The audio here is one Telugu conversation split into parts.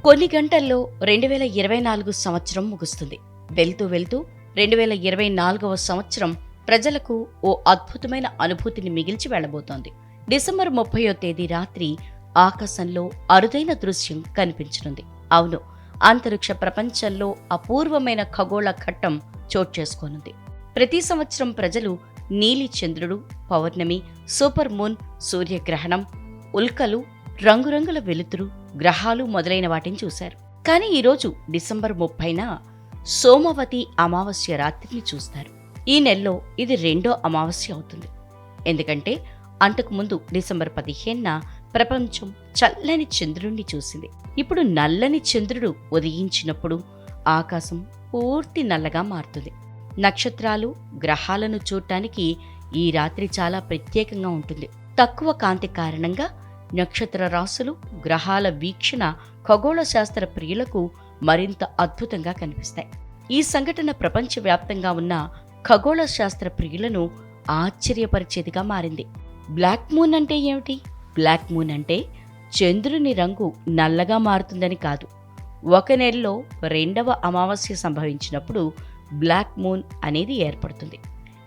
కొన్ని గంటల్లో 2024 సంవత్సరం ముగుస్తుంది. వెళ్తూ వెళ్తూ 2024వ సంవత్సరం ప్రజలకు ఓ అద్భుతమైన అనుభూతిని మిగిల్చి వెళ్లబోతోంది. డిసెంబర్ 30వ తేదీ రాత్రి ఆకాశంలో అరుదైన దృశ్యం కనిపించనుంది. అవును, అంతరిక్ష ప్రపంచంలో అపూర్వమైన ఖగోళ ఘట్టం చోటు చేసుకోనుంది. ప్రతి సంవత్సరం ప్రజలు నీలి చంద్రుడు, పౌర్ణమి, సూపర్ మూన్, సూర్యగ్రహణం, ఉల్కలు, రంగురంగుల వెలుతురు, గ్రహాలు మొదలైన వాటిని చూశారు. కానీ ఈరోజు డిసెంబర్ 30న సోమవతి అమావాస్య రాత్రిని చూస్తారు. ఈ నెలలో ఇది రెండో అమావాస్య అవుతుంది. ఎందుకంటే అంతకుముందు డిసెంబర్ 15న ప్రపంచం చల్లని చంద్రుణ్ణి చూసింది. ఇప్పుడు నల్లని చంద్రుడు ఉదయించినప్పుడు ఆకాశం పూర్తి నల్లగా మారుతుంది. నక్షత్రాలు, గ్రహాలను చూడటానికి ఈ రాత్రి చాలా ప్రత్యేకంగా ఉంటుంది. తక్కువ కాంతి కారణంగా నక్షత్ర రాశులు, గ్రహాల వీక్షణ ఖగోళ శాస్త్ర ప్రియులకు మరింత అద్భుతంగా కనిపిస్తాయి. ఈ సంఘటన ప్రపంచవ్యాప్తంగా ఉన్న ఖగోళ శాస్త్ర ప్రియులను ఆశ్చర్యపరిచేదిగా మారింది. బ్లాక్ మూన్ అంటే ఏమిటి? బ్లాక్ మూన్ అంటే చంద్రుని రంగు నల్లగా మారుతుందని కాదు. ఒక నెలలో రెండవ అమావాస్య సంభవించినప్పుడు బ్లాక్ మూన్ అనేది ఏర్పడుతుంది.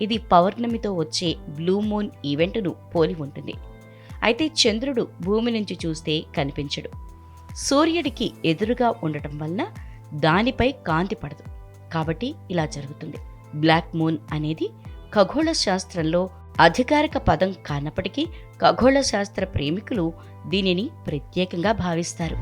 ఇది పౌర్ణమితో వచ్చే బ్లూ మూన్ ఈవెంట్ను పోలి ఉంటుంది. అయితే చంద్రుడు భూమి నుంచి చూస్తే కనిపించడు. సూర్యుడికి ఎదురుగా ఉండటం వలన దానిపై కాంతి పడదు. కాబట్టి ఇలా జరుగుతుంది. బ్లాక్ మూన్ అనేది ఖగోళ శాస్త్రంలో అధికారిక పదం కానప్పటికీ ఖగోళ శాస్త్ర ప్రేమికులు దీనిని ప్రత్యేకంగా భావిస్తారు.